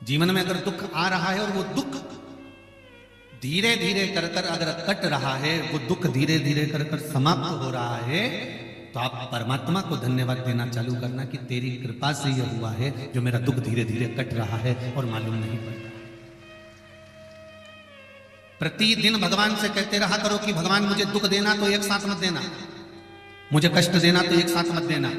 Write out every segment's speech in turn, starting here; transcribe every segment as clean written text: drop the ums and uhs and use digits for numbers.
जीवन में अगर दुख आ रहा है और वो दुख धीरे धीरे कर कर अगर कट रहा है, वो दुख धीरे धीरे कर कर समाप्त हो रहा है, तो आप परमात्मा को धन्यवाद देना चालू करना कि तेरी कृपा से यह हुआ है जो मेरा दुख धीरे धीरे कट रहा है और मालूम नहीं पड़ता। प्रतिदिन भगवान से कहते रहा करो कि भगवान मुझे दुख देना तो एक साथ मत देना, मुझे कष्ट देना तो एक साथ मत देना।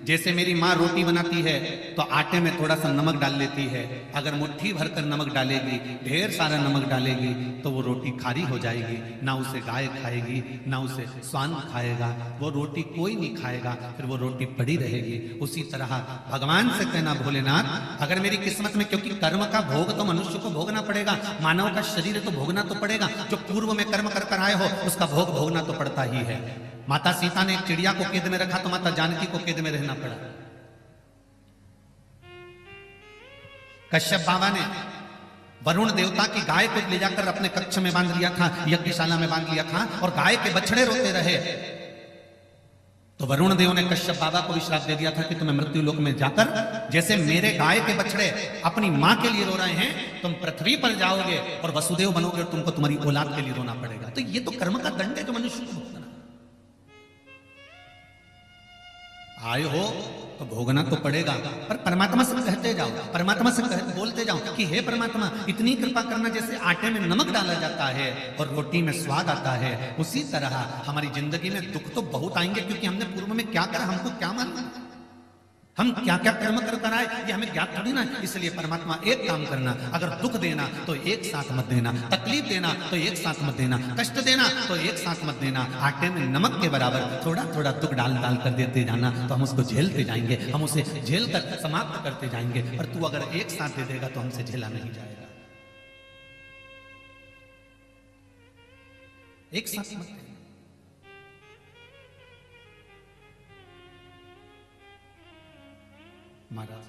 जैसे मेरी माँ रोटी बनाती है तो आटे में थोड़ा सा नमक डाल लेती है, अगर मुट्ठी भरकर नमक डालेगी, ढेर सारा नमक डालेगी तो वो रोटी खारी हो जाएगी, ना उसे गाय खाएगी ना उसे स्वान खाएगा, वो रोटी कोई नहीं खाएगा, फिर वो रोटी पड़ी रहेगी। उसी तरह भगवान से कहना भोलेनाथ अगर मेरी किस्मत में, क्योंकि कर्म का भोग तो मनुष्य को भोगना पड़ेगा, मानव का शरीर तो भोगना तो पड़ेगा, जो पूर्व में कर्म कर कर आए हो उसका भोग भोगना तो पड़ता ही है। माता सीता ने एक चिड़िया को कैद में रखा तो माता जानकी को कैद में रहना पड़ा। कश्यप बाबा ने वरुण देवता की गाय को ले जाकर अपने कक्ष में बांध लिया था, यज्ञशाला में बांध लिया था, और गाय के बछड़े रोते रहे तो वरुण देव ने कश्यप बाबा को भी श्राप दे दिया था कि तुम्हें मृत्यु लोक में जाकर जैसे मेरे गाय के बछड़े अपनी मां के लिए रो रहे हैं, तुम पृथ्वी पर जाओगे और वसुदेव बनोगे और तुमको तुम्हारी औलाद के लिए रोना पड़ेगा। तो ये तो कर्म का दंड है जो मनुष्य को भुगतना। आए हो तो भोगना तो पड़ेगा, पर परमात्मा से कहते जाओ, परमात्मा से बोलते जाओ कि हे परमात्मा इतनी कृपा करना, जैसे आटे में नमक डाला जाता है और रोटी में स्वाद आता है, उसी तरह हमारी जिंदगी में दुख तो बहुत आएंगे, क्योंकि हमने पूर्व में क्या करा हमको क्या मालूम, हम क्या क्या कर्म कर कर आए ये हमें ज्ञात थोड़ी ना। इसलिए परमात्मा एक काम करना, अगर दुख देना तो एक साथ मत देना, तकलीफ देना तो एक साथ मत देना, कष्ट देना तो एक साथ मत देना, आटे में नमक के बराबर थोड़ा थोड़ा दुख डाल डाल कर देते जाना, तो हम उसको झेलते जाएंगे, हम उसे झेल कर समाप्त करते जाएंगे। पर तू अगर एक साथ दे देगा तो हमसे झेला नहीं जाएगा। एक साथ मत देना। महाराज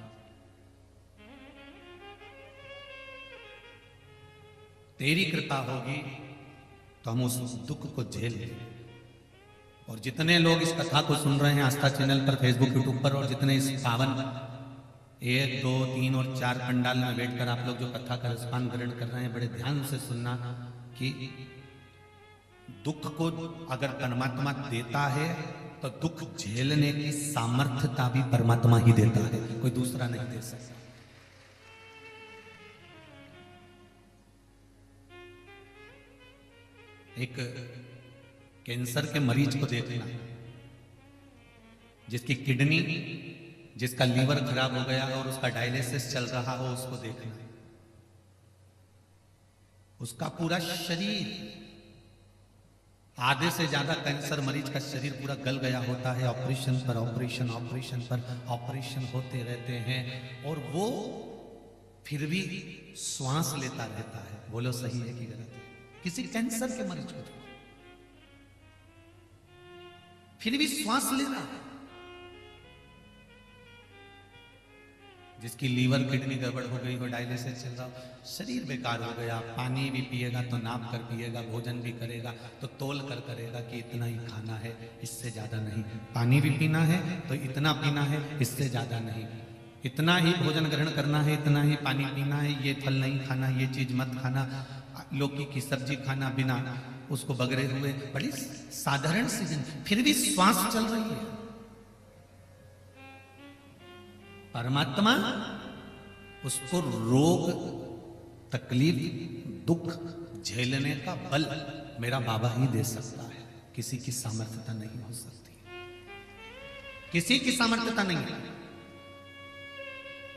तेरी कृपा होगी तो हम उस दुख को झेल लेंगे। और जितने लोग इस कथा को सुन रहे हैं आस्था चैनल पर, फेसबुक, यूट्यूब पर, और जितने इस पावन 1, 2, 3 और 4 पंडाल में बैठकर आप लोग जो कथा का रसपान ग्रहण कर रहे हैं, बड़े ध्यान से सुनना कि दुख को अगर परमात्मा देता है तो दुख झेलने की सामर्थ्यता भी परमात्मा ही देता है, कोई दूसरा नहीं दे सकता। एक कैंसर के मरीज को देखना, जिसकी किडनी, जिसका लीवर खराब हो गया और उसका डायलिसिस चल रहा हो, उसको देखना। उसका पूरा शरीर, आधे से ज्यादा कैंसर मरीज का शरीर पूरा गल गया होता है, ऑपरेशन पर ऑपरेशन, ऑपरेशन पर ऑपरेशन होते रहते हैं, और वो फिर भी श्वास लेता रहता है। बोलो सही है कि गलत है? किसी कैंसर के मरीज को फिर भी श्वास ले रहा है। जिसकी लीवर किडनी गड़बड़ हो गई हो, डायलिसिस चल रहा हो, शरीर बेकार हो गया, पानी भी पिएगा तो नाप कर पिएगा, भोजन भी करेगा तो तोल कर करेगा कि इतना ही खाना है, इससे ज्यादा नहीं, पानी भी पीना है तो इतना पीना है, इससे ज्यादा नहीं, इतना ही भोजन ग्रहण करना है, इतना ही पानी पीना है, ये फल नहीं खाना, ये चीज मत खाना, लौकी की सब्जी खाना बिना उसको बगरे हुए, बड़ी साधारण सी जिंदगी, फिर भी श्वास चल रही है। परमात्मा उसको रोग, तकलीफ, दुख झेलने का बल मेरा बाबा ही दे सकता है, किसी की सामर्थ्यता नहीं हो सकती, किसी की सामर्थ्यता नहीं है।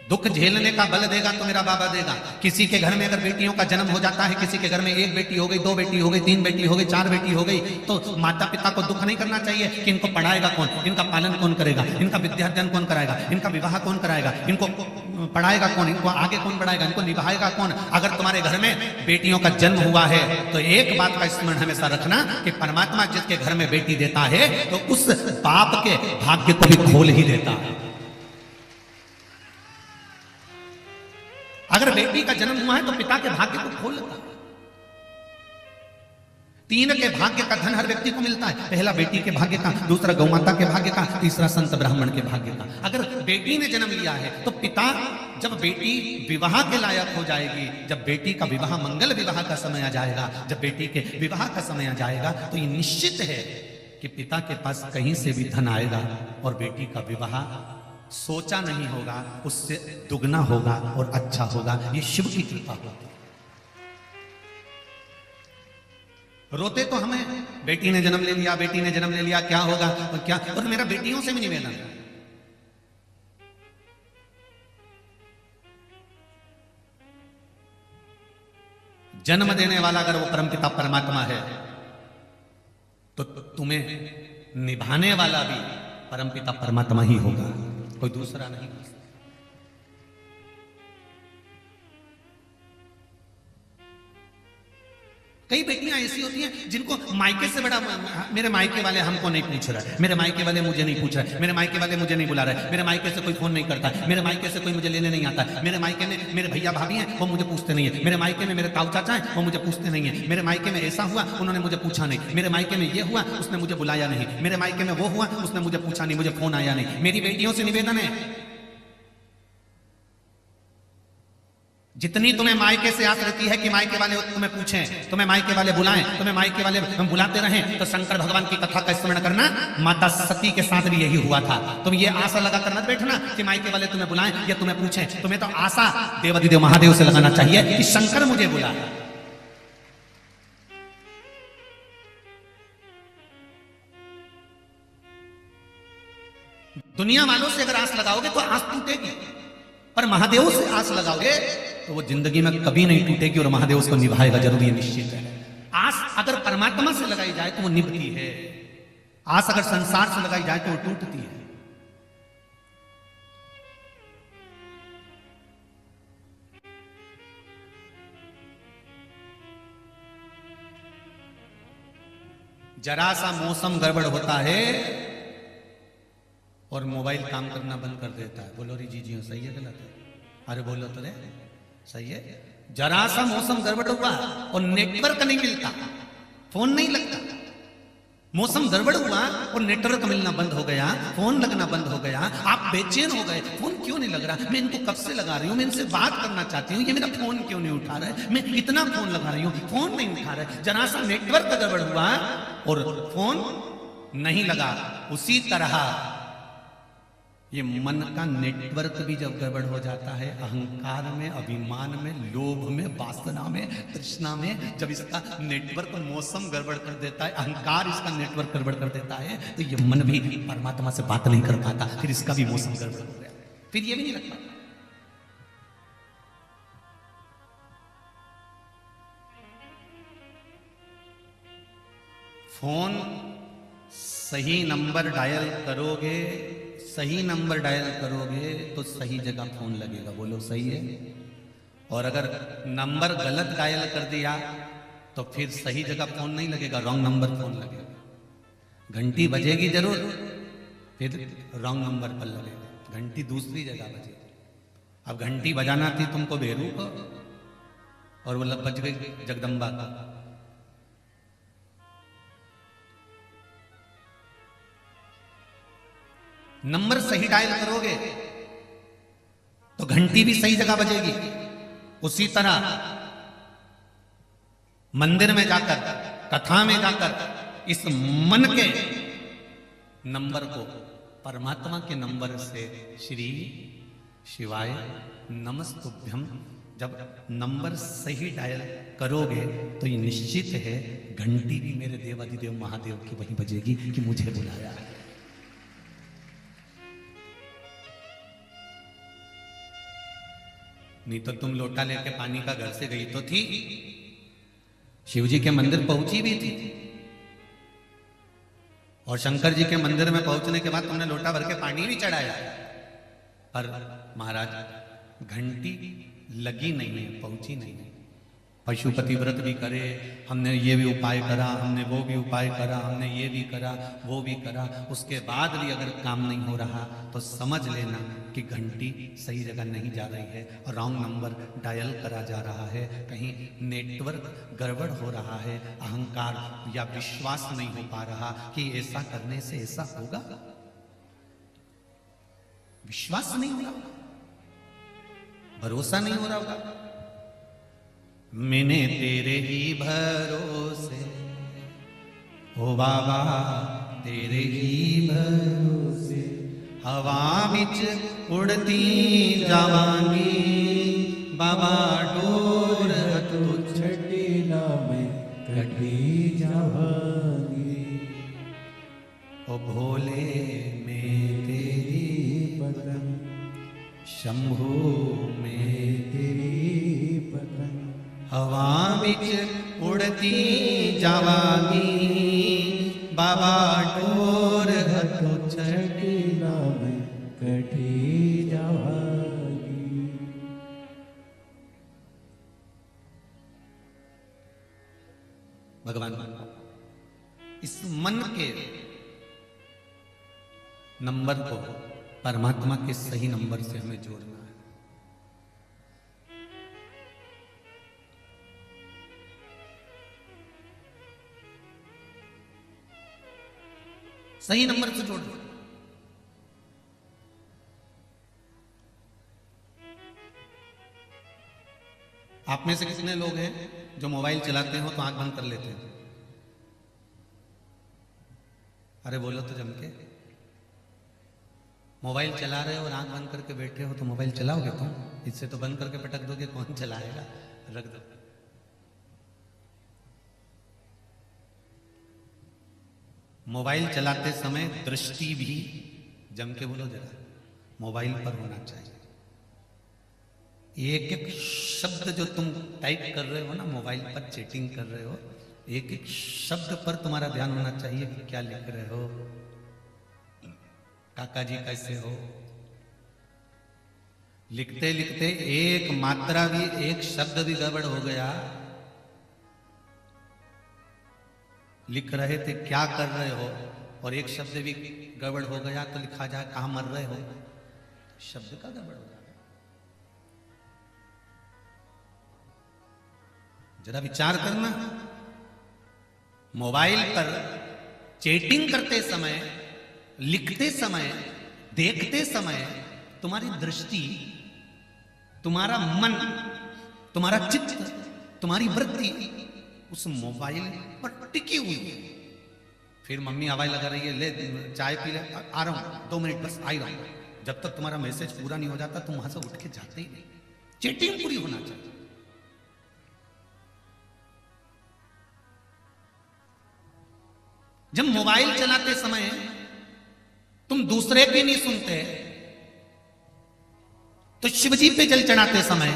दुख झेलने का बल देगा तो मेरा बाबा देगा। किसी के घर में अगर बेटियों का जन्म हो जाता है, किसी के घर में 1 बेटी हो गई, 2 बेटी हो गई, 3 बेटी हो गई, 4 बेटी हो गई, तो माता पिता को दुख नहीं करना चाहिए कि इनको पढ़ाएगा कौन, इनका पालन कौन करेगा, इनका विद्यार्जन कौन कराएगा, इनका विवाह कौन कराएगा, इनको पढ़ाएगा कौन, इनको आगे कौन बढ़ाएगा, इनको निभाएगा कौन। अगर तुम्हारे घर में बेटियों का जन्म हुआ है तो एक बात का स्मरण हमेशा रखना कि परमात्मा जिसके घर में बेटी देता है तो उस बाप के भाग्य को भी खोल ही देता है। अगर बेटी का जन्म हुआ है तो पिता के भाग्य को खोल लेता है। तीन के भाग्य का धन हर व्यक्ति को मिलता है। पहला बेटी के भाग्य का, दूसरा गौमाता के भाग्य का, तीसरा संत ब्राह्मण के भाग्य का। अगर बेटी ने जन्म लिया है तो पिता, जब बेटी विवाह के लायक हो जाएगी, जब बेटी का विवाह, मंगल विवाह का समय आ जाएगा, जब बेटी के विवाह का समय आ जाएगा, तो ये निश्चित है कि पिता के पास कहीं से भी धन आएगा और बेटी का विवाह सोचा नहीं होगा, उससे दुगना होगा और अच्छा होगा। ये शिव की कृपा होगी। रोते तो हमें, बेटी ने जन्म ले लिया, बेटी ने जन्म ले लिया, क्या होगा और क्या। और मेरा बेटियों से भी निवेदन है, जन्म देने वाला अगर वो परमपिता परमात्मा है तो तुम्हें निभाने वाला भी परमपिता परमात्मा ही होगा, कोई दूसरा नहीं। कई बेटियां ऐसी होती हैं जिनको मायके से बड़ा, मेरे मायके वाले हमको नहीं पूछ रहा है, मेरे मायके वाले मुझे नहीं पूछ रहा है, मेरे मायके वाले मुझे नहीं बुला रहा है, मेरे मायके से कोई फोन नहीं करता है, मेरे मायके से कोई मुझे लेने नहीं आता है, मेरे मायके में मेरे भैया भाभी हैं वो मुझे पूछते नहीं है, मेरे मायके में मेरे ताऊ चाचा हैं वो मुझे पूछते नहीं है, मेरे मायके में ऐसा हुआ उन्होंने मुझे पूछा नहीं, मेरे मायके में ये हुआ उसने मुझे बुलाया नहीं, मेरे मायके में वो हुआ उसने मुझे पूछा नहीं, मुझे फोन आया नहीं। मेरी बेटियों से निवेदन है, जितनी तुम्हें मायके से आस रहती है कि मायके वाले तुम्हें पूछें, तुम्हें मायके वाले बुलाएं, तुम्हें मायके वाले बुलाते रहें, तो शंकर भगवान की कथा का स्मरण करना। माता सती के साथ भी यही हुआ था। तुम ये आशा लगा कर मत बैठना कि मायके वाले तुम्हें बुलाएं या तुम्हें पूछें। तुम्हें तो आशा देवाधिदेव महादेव से लगाना चाहिए कि शंकर मुझे बुलाए। दुनिया वालों से अगर आस लगाओगे तो आस टूटेगी, पर महादेव से आस लगाओगे तो वो जिंदगी में कभी नहीं टूटेगी और महादेव उसको निभाएगा जरूर, ये निश्चित है। आस अगर परमात्मा से लगाई जाए तो वो निभती है, आस अगर संसार से लगाई जाए तो वो टूटती है। जरा सा मौसम गड़बड़ होता है और मोबाइल काम करना बंद कर देता है। बोलो री जी सही है गलत है? अरे बोलो तो रे, सही है। जरा सा मौसम गड़बड़ हुआ और नेटवर्क नहीं मिलता, फोन नहीं लगता। मौसम गड़बड़ हुआ और नेटवर्क मिलना बंद हो गया, फोन लगना बंद हो गया, आप बेचैन हो गए, फोन क्यों नहीं लग रहा, मैं इनको कब से लगा रही हूं, मैं इनसे बात करना चाहती हूँ, ये मेरा फोन क्यों नहीं उठा रहा है, मैं इतना फोन लगा रही हूँ, फोन नहीं उठा रहा है। जरा सा नेटवर्क गड़बड़ हुआ और फोन नहीं लगा। उसी तरह ये मन का नेटवर्क भी जब गड़बड़ हो जाता है, अहंकार में, अभिमान में, लोभ में, वासना में, तृष्णा में, जब इसका नेटवर्क मौसम गड़बड़ कर देता है, अहंकार इसका नेटवर्क गड़बड़ कर देता है, तो ये मन भी परमात्मा से बात नहीं कर पाता, फिर इसका भी मौसम गड़बड़ हो गया, फिर ये भी नहीं लग पाता। फोन सही नंबर डायल करोगे, सही नंबर डायल करोगे तो सही जगह फोन लगेगा। बोलो सही है? और अगर नंबर गलत डायल कर दिया तो फिर सही जगह फोन नहीं लगेगा, रॉन्ग नंबर फोन लगेगा। घंटी बजेगी जरूर, फिर रॉन्ग नंबर पर लगेगा, घंटी दूसरी जगह बजेगी। अब घंटी बजाना थी तुमको बेरू को और वो बज गई जगदम्बा का। नंबर सही डायल करोगे तो घंटी भी सही जगह बजेगी। उसी तरह मंदिर में जाकर, कथा में जाकर इस मन के नंबर को परमात्मा के नंबर से श्री शिवाय नमस्तुभ्यम जब नंबर सही डायल करोगे तो ये निश्चित है घंटी भी मेरे देवाधिदेव महादेव की वही बजेगी कि मुझे बुलाया है। नहीं तो तुम लोटा लेके पानी का घर से गई तो थी, शिव जी के मंदिर पहुंची भी थी, और शंकर जी के मंदिर में पहुंचने के बाद तुमने लोटा भर के पानी भी चढ़ाया, पर महाराज घंटी लगी नहीं है, पहुंची नहीं है। पशुपति व्रत भी करे, हमने ये भी उपाय करा, हमने वो भी उपाय करा, हमने ये भी करा, वो भी करा, उसके बाद भी अगर काम नहीं हो रहा तो समझ लेना कि घंटी सही जगह नहीं जा रही है और रॉन्ग नंबर डायल करा जा रहा है, कहीं नेटवर्क गड़बड़ हो रहा है, अहंकार या विश्वास नहीं हो पा रहा कि ऐसा करने से ऐसा होगा, विश्वास नहीं हो रहा, भरोसा नहीं हो रहा होगा। मैंने तेरे ही भरोसे, ओ बाबा तेरे ही भरोसे, हवा बिच उड़ती जावांगी, बाबा डोर तो छठी ना मैं कटी जावांगी, ओ भोले मैं तेरी पतंग, शंभू मैं तेरी पतंग, हवा बिच उड़ती जावांगी, बाबा डोर तो छठी ना मैं कटी जावांगी। भगवान इस मन के नंबर को परमात्मा के सही नंबर से हमें जोड़ना है। सही नंबर से जोड़ दो। आप में से कितने लोग हैं जो मोबाइल चलाते हो तो आंख बंद कर लेते हैं? अरे बोलो तो जम के। मोबाइल चला रहे हो और आंख बंद करके बैठे हो तो मोबाइल चलाओगे तुम? इससे तो बंद करके पटक दोगे, कौन चलाएगा? रख दो। मोबाइल चलाते समय दृष्टि भी, जम के बोलो जरा, मोबाइल पर होना चाहिए। एक एक शब्द जो तुम टाइप कर रहे हो ना, मोबाइल पर चैटिंग कर रहे हो, एक एक शब्द पर तुम्हारा ध्यान होना चाहिए कि क्या लिख रहे हो। काका जी कैसे हो? लिखते लिखते एक मात्रा भी, एक शब्द भी गड़बड़ हो गया, लिख रहे थे क्या कर रहे हो और एक शब्द भी गड़बड़ हो गया तो लिखा जाए कहां मर रहे हो, शब्द का गड़बड़ हो जाएगा। जरा विचार करना, मोबाइल पर चैटिंग करते समय, लिखते समय, देखते समय तुम्हारी दृष्टि, तुम्हारा मन, तुम्हारा चित्त, तुम्हारी वृत्ति उस मोबाइल पर टिकी हुई है। फिर मम्मी आवाज लगा रही है, ले चाय पी ले, आ रहा हूं 2 मिनट बस, आ ही रहा हूं। जब तक तुम्हारा मैसेज पूरा नहीं हो जाता तुम वहां से उठ के जाते ही नहीं। चैटिंग पूरी होना चाहिए। जब मोबाइल चलाते समय तुम दूसरे की नहीं सुनते तो शिवजी पे जल चढ़ाते समय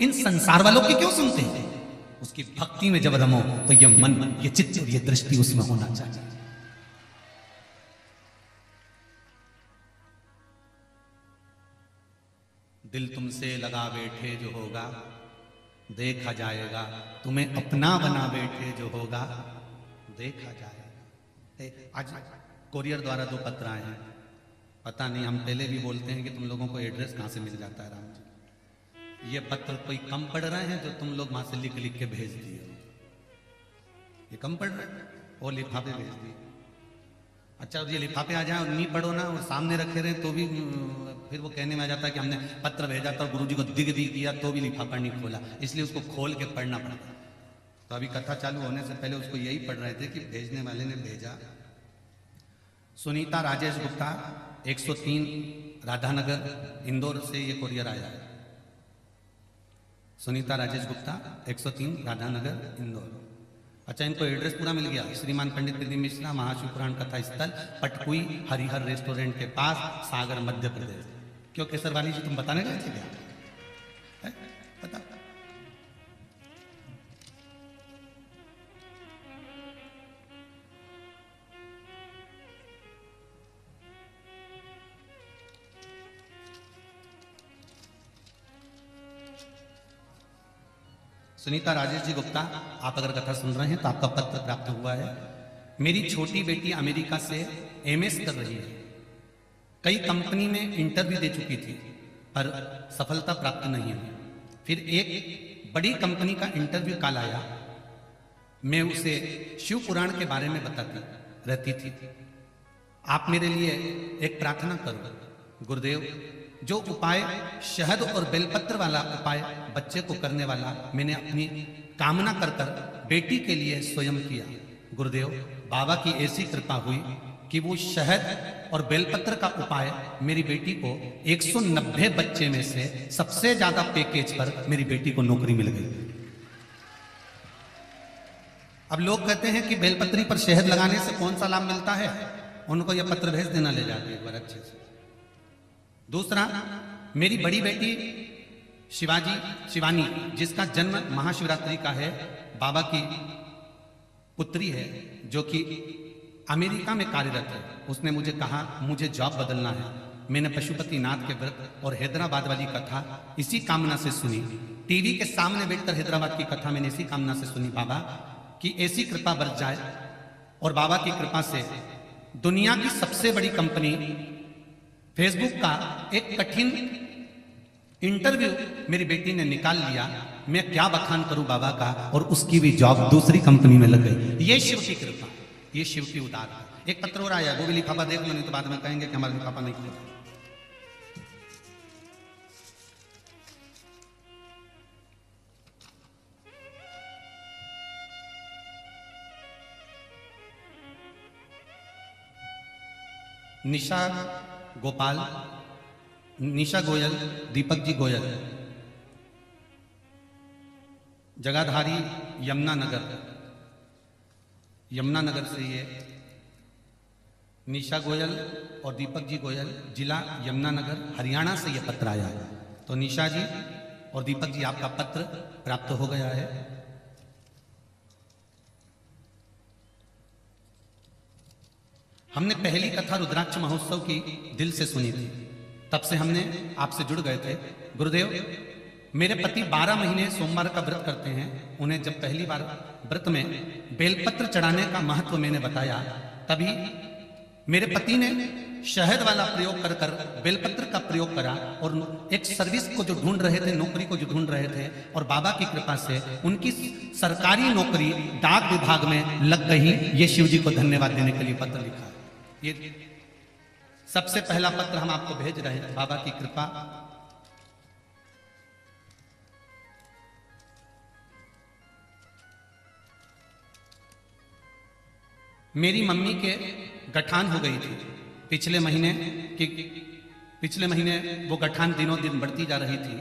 इन संसार वालों की क्यों सुनते हैं? उसकी भक्ति में जब रमो तो ये मन, ये चित्त और ये दृष्टि उसमें होना चाहिए। दिल तुमसे लगा बैठे जो होगा देखा जाएगा, तुम्हें अपना बना बैठे जो होगा देखा जाएगा। आज कोरियर द्वारा 2 पत्र आए हैं। पता नहीं, हम पहले भी बोलते हैं कि तुम लोगों को एड्रेस कहां से मिल जाता है राम जी। ये पत्र कोई कम पढ़ रहे हैं जो तुम लोग वहां से लिख लिख के भेज दिए हो? ये कम पढ़ रहे हैं? और लिफाफे भेज दिए। अच्छा, ये लिफाफे आ जाए और नहीं पढ़ो ना और सामने रखे रहे तो भी फिर वो कहने में आ जाता है कि हमने पत्र भेजा था और गुरुजी को दिग दी किया तो भी लिफाफा नहीं खोला, इसलिए उसको खोल के पढ़ना पड़ता। तो अभी कथा चालू होने से पहले उसको यही पढ़ रहे थे कि भेजने वाले ने भेजा। सुनीता राजेश गुप्ता 103 राधानगर इंदौर से ये कोरियर आया है। सुनीता राजेश गुप्ता 103 राधानगर इंदौर। अच्छा, इनको एड्रेस पूरा मिल गया। श्रीमान पंडित प्रदीप मिश्रा, महाशिव पुराण कथा स्थल, पटकुई हरिहर रेस्टोरेंट के पास, सागर मध्य प्रदेश। क्यों केसरवाली जी, तुम बताने गए थे क्या? बता। सुनीता राजेश जी गुप्ता, आप अगर कथा सुन रहे हैं तो आपका पत्र प्राप्त हुआ है। मेरी छोटी बेटी अमेरिका से एमएस कर रही है। कई कंपनी में इंटरव्यू दे चुकी थी पर सफलता प्राप्त नहीं हुई। फिर एक बड़ी कंपनी का इंटरव्यू कॉल आया। मैं उसे शिव पुराण के बारे में बताती रहती थी। आप मेरे लिए एक प्रार्थना करो गुरुदेव। जो उपाय शहद और बेलपत्र वाला उपाय बच्चे को करने वाला मैंने अपनी कामना कर कर बेटी के लिए स्वयं किया। गुरुदेव बाबा की ऐसी कृपा हुई कि वो शहद और बेलपत्र का उपाय मेरी बेटी को 190 बच्चे में से सबसे ज्यादा पैकेज पर मेरी बेटी को नौकरी मिल गई। अब लोग कहते हैं कि बेलपत्री पर शहद लगाने से कौन सा लाभ मिलता है, उनको यह पत्र भेज देना ले जाके एक बार अच्छे से। दूसरा, मेरी बड़ी बेटी शिवानी जिसका जन्म महाशिवरात्रि का है, बाबा की पुत्री है जो कि अमेरिका में कार्यरत है। उसने मुझे कहा मुझे जॉब बदलना है। मैंने पशुपतिनाथ के व्रत और हैदराबाद वाली कथा इसी कामना से सुनी। टीवी के सामने बैठकर हैदराबाद की कथा मैंने इसी कामना से सुनी बाबा कि ऐसी कृपा बरस जाए। और बाबा की कृपा से दुनिया की सबसे बड़ी कंपनी फेसबुक का एक कठिन इंटरव्यू मेरी बेटी ने निकाल लिया। मैं क्या बखान करूं बाबा का, और उसकी भी जॉब दूसरी कंपनी में लग गई। ये शिव की कृपा, ये शिव की उदार है। एक पत्र और आया, वो भी लिफाफा देख लो नहीं तो बाद में कहेंगे कि हमारा लिफाफा नहीं खुला। निशा गोयल, दीपक जी गोयल, जगाधारी यमुनानगर से ये निशा गोयल और दीपक जी गोयल, जिला यमुनानगर, हरियाणा से ये पत्र आया है। तो निशा जी और दीपक जी आपका पत्र प्राप्त हो गया है। हमने पहली कथा रुद्राक्ष महोत्सव की दिल से सुनी थी, तब से हमने आपसे जुड़ गए थे। गुरुदेव मेरे पति 12 महीने सोमवार का व्रत करते हैं। उन्हें जब पहली बार व्रत में बेलपत्र चढ़ाने का महत्व मैंने बताया, तभी मेरे पति ने शहद वाला प्रयोग कर कर बेलपत्र का प्रयोग करा और एक सर्विस को जो ढूंढ रहे थे, नौकरी को जो ढूंढ रहे थे, और बाबा की कृपा से उनकी सरकारी नौकरी डाक विभाग में लग गई। ये शिव जी को धन्यवाद देने के लिए पत्र लिखा। ये सबसे पहला पत्र हम आपको भेज रहे हैं, बाबा की कृपा। मेरी मम्मी के गठान हो गई थी पिछले महीने वो गठान दिनों दिन बढ़ती जा रही थी।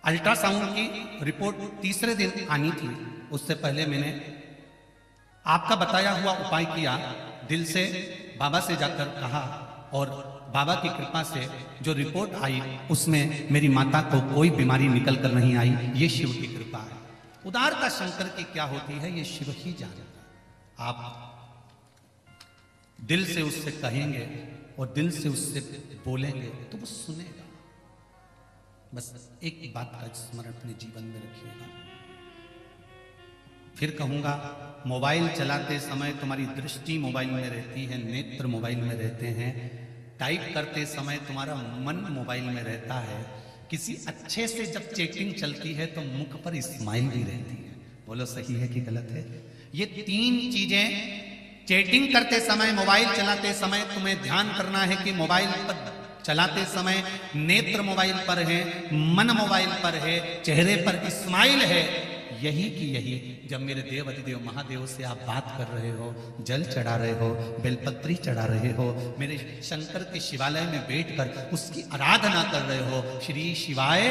अल्ट्रासाउंड की रिपोर्ट तीसरे दिन आनी थी। उससे पहले मैंने आपका बताया हुआ उपाय किया, दिल से बाबा से जाकर कहा, और बाबा की कृपा से जो रिपोर्ट आई उसमें मेरी माता को कोई बीमारी निकल कर नहीं आई। ये शिव की कृपा है। उदारता शंकर की क्या होती है ये शिव ही जानता। आप दिल से उससे कहेंगे और दिल से उससे बोलेंगे तो वो सुनेगा। बस एक बात का स्मरण अपने जीवन में रखिएगा। फिर कहूंगा, मोबाइल चलाते समय तुम्हारी दृष्टि मोबाइल में रहती है, नेत्र मोबाइल में रहते हैं। टाइप करते समय तुम्हारा मन मोबाइल में रहता है। किसी अच्छे से जब चैटिंग चलती है तो मुख पर स्माइल भी रहती है। बोलो सही है कि गलत है? ये 3 चीजें चैटिंग करते समय, मोबाइल चलाते समय तुम्हें ध्यान करना है कि मोबाइल पर चलाते समय नेत्र मोबाइल पर है, मन मोबाइल पर है, चेहरे पर स्माइल है। यही की यही जब मेरे देव अधिदेव महादेव से आप बात कर रहे हो, जल चढ़ा रहे हो, बेलपत्री चढ़ा रहे हो, मेरे शंकर के शिवालय में बैठकर उसकी आराधना कर रहे हो, श्री शिवाय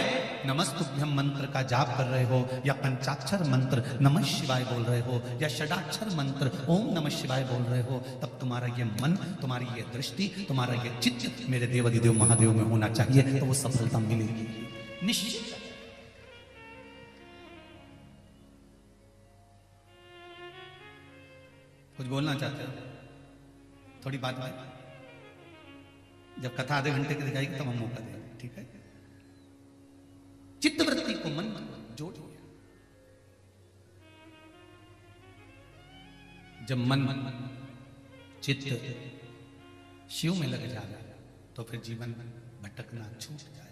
नमस्तुभ्यम मंत्र का जाप कर रहे हो, या पंचाक्षर मंत्र नमः शिवाय बोल रहे हो, या षडाक्षर मंत्र ओम नमः शिवाय बोल रहे हो, तब तुम्हारा ये मन, तुम्हारी ये दृष्टि, तुम्हारा ये चित्त मेरे देव अधिदेव महादेव में होना चाहिए, तो वो सफलता मिलेगी निश्चित। कुछ बोलना चाहते हो? थोड़ी बात है, जब कथा आधे घंटे की दिखाएगी तब हम मौका देंगे, ठीक है? चित्तवृत्ति को मन जोड़िए। जब मन चित्त शिव में लग जाए तो फिर जीवन भटकना छूट जाए।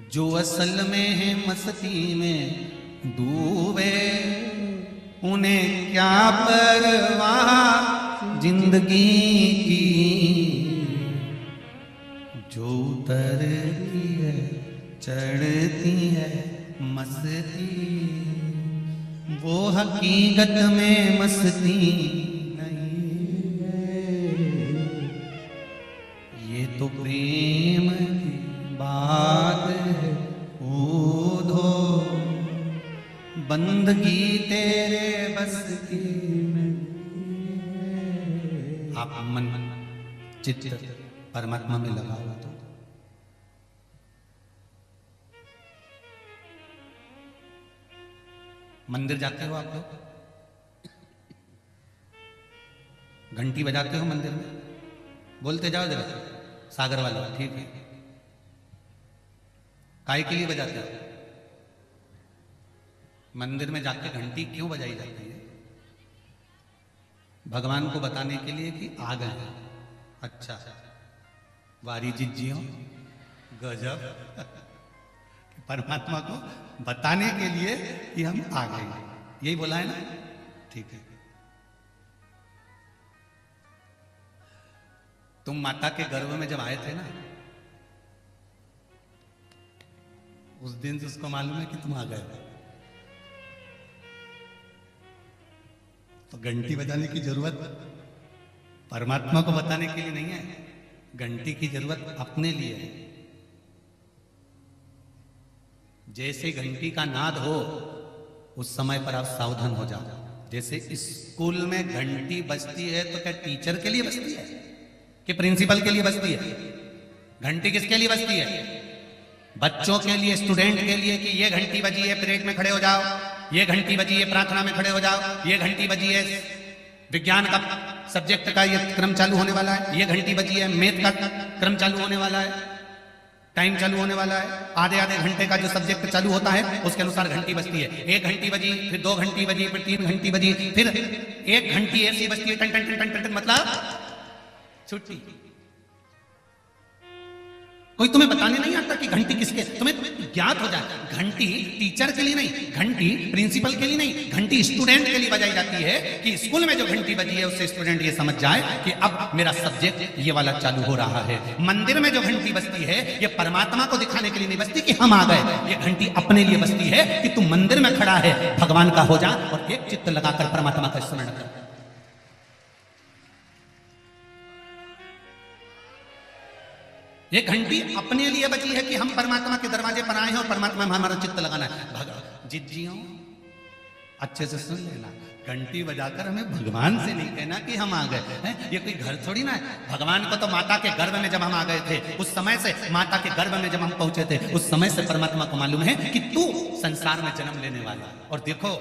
जो असल में है मस्ती में डूबे, उन्हें क्या परवाह जिंदगी की। जो उतरती है चढ़ती है मस्ती, वो हकीकत में मस्ती नहीं है। ये तो प्रेम की बात है ऊधो, बंदगी तेरे बस की नहीं है। आप मन चित्त परमात्मा में लगाओ तो मंदिर जाते हो आप लोग, घंटी बजाते हो मंदिर में, बोलते जाओ जरा सागर वालों, ठीक है। काय के लिए बजाते हो? मंदिर में जाके घंटी क्यों बजाई जाती है? भगवान को बताने के लिए कि आ गए हैं। अच्छा, वारी जिज्जियों गजब। परमात्मा को बताने के लिए कि हम आ गए, यही बोला है ना, ठीक है। तुम माता के गर्भ में जब आए थे ना, उस दिन से उसको मालूम है कि तुम आ गए, तो घंटी बजाने की जरूरत परमात्मा को बताने के लिए नहीं है, घंटी की जरूरत अपने लिए है। जैसे घंटी का नाद हो उस समय पर आप सावधान हो जाओ। जैसे स्कूल में घंटी बजती है तो क्या टीचर के लिए बजती है कि प्रिंसिपल के लिए बजती है? घंटी किसके लिए बजती है? बच्चों के लिए, स्टूडेंट के लिए कि ये घंटी बजी है पीरियड में खड़े हो जाओ, ये घंटी बजी है प्रार्थना में खड़े हो जाओ, ये घंटी बजी है विज्ञान का सब्जेक्ट का ये क्रम चालू होने वाला है, ये घंटी बजी है मैथ का क्रम चालू होने वाला है, टाइम चालू होने वाला है। आधे आधे घंटे का जो सब्जेक्ट चालू होता है उसके अनुसार घंटी बजती है। एक घंटी बजी, फिर 2 घंटी बजी, फिर 3 घंटी बजी, फिर एक घंटी ऐसी बजती है टन टन टन टन टन, मतलब छुट्टी। कोई तुम्हें बताने नहीं आता कि घंटी किसके, तुम्हें ज्ञात हो जाए घंटी टीचर के लिए नहीं, घंटी प्रिंसिपल के लिए नहीं, घंटी स्टूडेंट के लिए बजाई जाती है कि स्कूल में जो घंटी बजी है उससे स्टूडेंट ये समझ जाए कि अब मेरा सब्जेक्ट ये वाला चालू हो रहा है। मंदिर में जो घंटी बजती है ये परमात्मा को दिखाने के लिए नहीं बजती कि हम आ गए, ये घंटी अपने लिए बजती है कि तू मंदिर में खड़ा है भगवान का हो जा और एक चित्त लगाकर परमात्मा का स्मरण कर। ये घंटी अपने लिए बची है कि हम परमात्मा के दरवाजे पर आए हैं और परमात्मा में हमारा चित्त लगाना है। जिज्जियों अच्छे से सुन लेना, घंटी बजाकर हमें भगवान से नहीं कहना कि हम आ गए हैं। ये कोई घर थोड़ी ना है। भगवान को तो माता के गर्भ में जब हम आ गए थे, उस समय से माता के गर्भ में जब हम पहुंचे थे, उस समय से परमात्मा को मालूम है कि तू संसार में जन्म लेने वाला। और देखो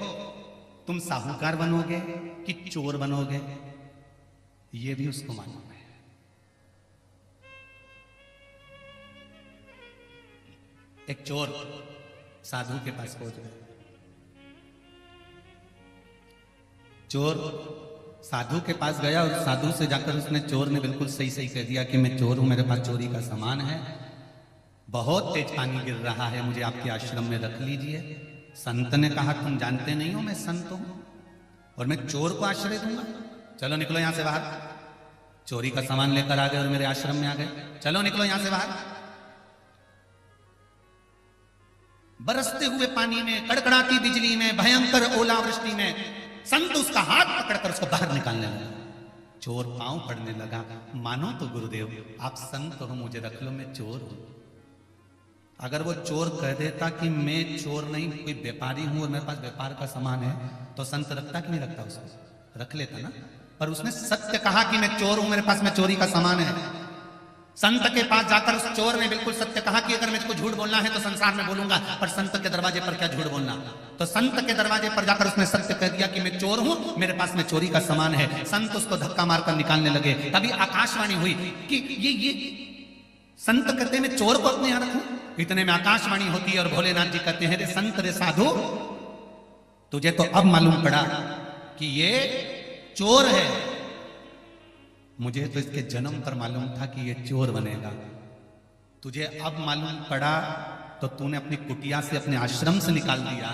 तुम साहूकार बनोगे कि चोर बनोगे ये भी उसको मालूम है। एक चोर साधु के पास पहुंच गया। चोर साधु के पास गया और साधु से जाकर उसने, चोर ने बिल्कुल सही सही कह दिया कि मैं चोर हूं, मेरे पास चोरी का सामान है, बहुत तेज पानी गिर रहा है, मुझे आपके आश्रम में रख लीजिए। संत ने कहा तुम जानते नहीं हो मैं संत हूं और मैं चोर को आश्रय दूंगा, चलो निकलो यहां से बाहर। चोरी का सामान लेकर आ गए और मेरे आश्रम में आ गए, चलो निकलो यहां से बाहर। बरसते हुए पानी में, कड़कड़ाती बिजली में, भयंकर ओलावृष्टि में संत उसका हाथ पकड़कर उसको बाहर निकालने लगा। चोर पांव पड़ने लगा, मानो तो गुरुदेव आप संत हो, मुझे रख लो, मैं चोर हूं। अगर वो चोर कह देता कि मैं चोर नहीं कोई व्यापारी हूं और मेरे पास व्यापार का सामान है तो संत रखता कि नहीं रखता? उसको रख लेता ना। पर उसने सत्य कहा कि मैं चोर हूं, मेरे पास में चोरी का सामान है। संत के पास जाकर उस चोर ने बिल्कुल सत्य कहा कि अगर मुझको झूठ बोलना है तो संसार में बोलूंगा, पर संत के दरवाजे पर क्या झूठ बोलना। तो संत के दरवाजे पर जाकर उसने सत्य कह दिया कि मैं चोर हूं, मेरे पास में चोरी का सामान है। संत उसको धक्का मारकर निकालने लगे। तभी आकाशवाणी हुई कि ये संत कहते हैं मैं चोर को अपने यहां रखूं? इतने में आकाशवाणी होती है और भोलेनाथ जी कहते हैं रे संत रे साधु, तुझे तो अब मालूम पड़ा कि ये चोर है। मुझे तो इसके जन्म पर मालूम था कि ये चोर बनेगा। तुझे अब मालूम पड़ा तो तूने अपनी कुटिया से, अपने आश्रम से निकाल दिया।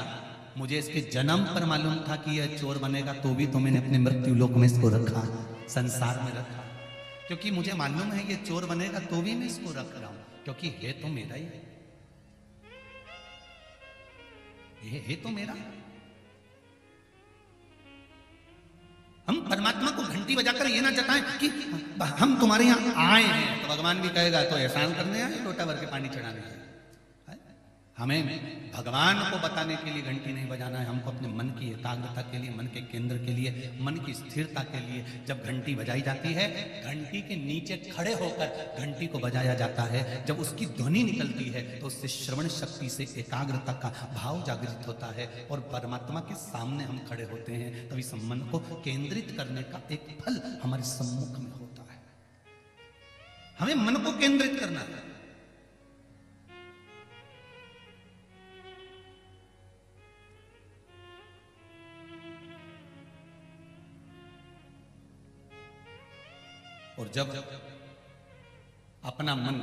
मुझे इसके जन्म पर मालूम था कि यह चोर बनेगा, तो भी तो मैंने अपने मृत्यु लोक में इसको रखा, संसार में रखा। क्योंकि मुझे मालूम है ये चोर बनेगा, तो भी मैं इसको रख रहा हूं, क्योंकि है तो मेरा ही है, ये है तो मेरा। हम परमात्मा को घंटी बजाकर ये ना जताएं कि हम तुम्हारे यहां आए हैं, तो भगवान भी कहेगा तो एहसान करने आए, लोटा भर के पानी चढ़ाने आए। हमें भगवान को बताने के लिए घंटी नहीं बजाना है, हमको अपने मन की एकाग्रता के लिए, मन के केंद्र के लिए, मन की स्थिरता के लिए जब घंटी बजाई जाती है, घंटी के नीचे खड़े होकर घंटी को बजाया जाता है। जब उसकी ध्वनि निकलती है तो उससे श्रवण शक्ति से एकाग्रता का भाव जागृत होता है और परमात्मा के सामने हम खड़े होते हैं। तभी इस मन को केंद्रित करने का एक फल हमारे सम्मुख में होता है। हमें मन को केंद्रित करना है। और जब अपना मन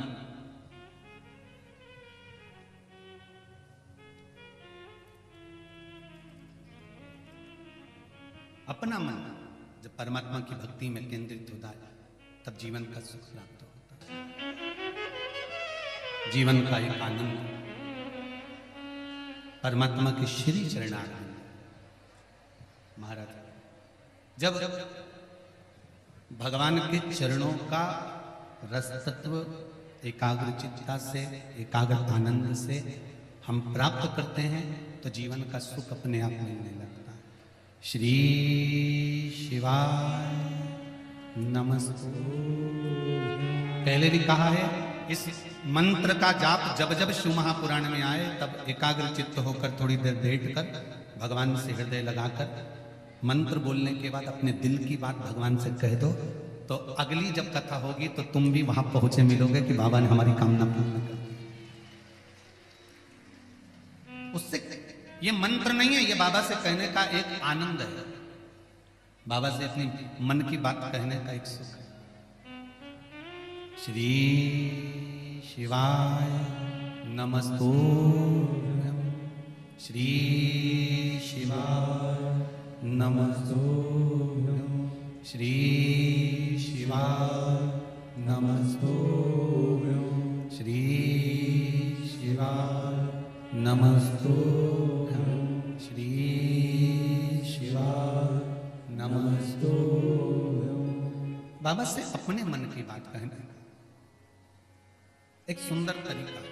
जब परमात्मा की भक्ति में केंद्रित होता है, तब जीवन का सुख प्राप्त होता है। जीवन का एक आनंद परमात्मा के श्री चरणारविंद। महाराज जब भगवान के चरणों का रस तत्व एकाग्र चित्ता से, एकाग्र आनंद से हम प्राप्त करते हैं, तो जीवन का सुख अपने आप मिलने लगता है। श्री शिवाय नमस्ते। पहले भी कहा है, इस मंत्र का जाप जब जब शिव महापुराण में आए, तब एकाग्र चित्त होकर थोड़ी देर बैठकर भगवान से हृदय लगाकर मंत्र बोलने के बाद अपने दिल की बात भगवान से कह दो, तो अगली जब कथा होगी तो तुम भी वहां पहुंचे मिलोगे कि बाबा ने हमारी कामना पूर्ण कर दी। उससे ये मंत्र नहीं है, ये बाबा से कहने का एक आनंद है, बाबा से अपनी मन की बात कहने का एक सुख है। श्री शिवाय नमस्तुभ्यं, श्री शिवाय नमस्तुभ्यं, श्री शिवाय नमस्तुभ्यं, श्री शिवाय नमस्तुभ्यं, श्री शिवाय नमस्तुभ्यं। बाबा से अपने मन की बात कहना एक सुंदर तरीका है।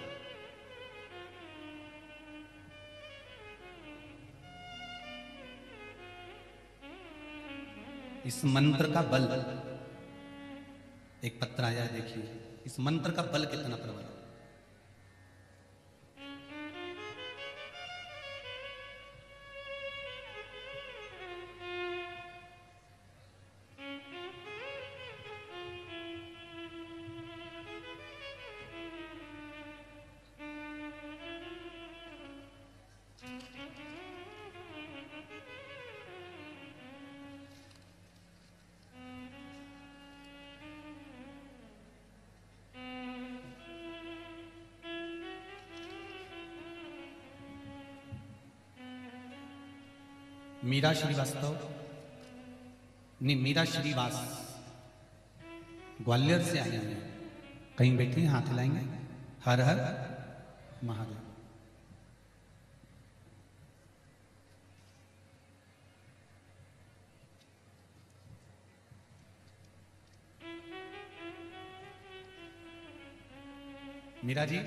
इस मंत्र का बल, एक पत्र आया है, देखिए इस मंत्र का बल कितना प्रबल है। मीरा श्रीवास्तव नहीं, मीरा श्रीवास ग्वालियर से आई हैं, कहीं बैठे हैं, हाथ हिलाएंगे। हर हर महादेव। मीरा जी,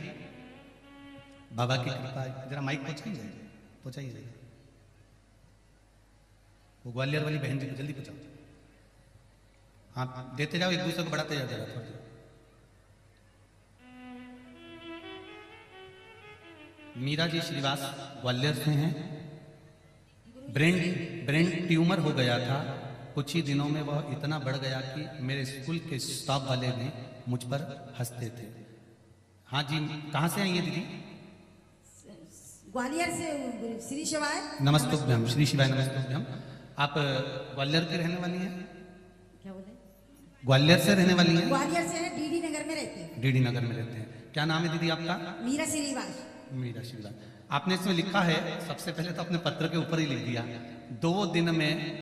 बाबा की कृपा, जरा माइक पहुंचाइए, पहुंचाइए। वो ग्वालियर वाली बहन जी को जल्दी पहुंचाओ। हाँ, देते जाओ, एक दूसरे को बढ़ाते जाओ जरा थोड़ा। मीरा जी श्रीवास ग्वालियर से हैं। ब्रेन ट्यूमर हो गया था, कुछ ही दिनों में वह इतना बढ़ गया कि मेरे स्कूल के स्टाफ वाले भी मुझ पर हंसते थे। हाँ जी, कहाँ से आई है दीदी? ग्वालियर से श्री शिवाय। नमस्तुभ्यम, श्री शिवाय नमस्तुभ्यम। आप ग्वालियर की रहने वाली हैं? क्या बोले? ग्वालियर से रहने वाली हैं? ग्वालियर से है, डीडी नगर में रहते हैं। डीडी नगर में रहते हैं। क्या नाम है दीदी आपका? मीरा श्रीवास। मीरा श्रीवास। आपने इसमें लिखा है, सबसे पहले तो अपने पत्र के ऊपर ही लिख दिया, 2 दिन में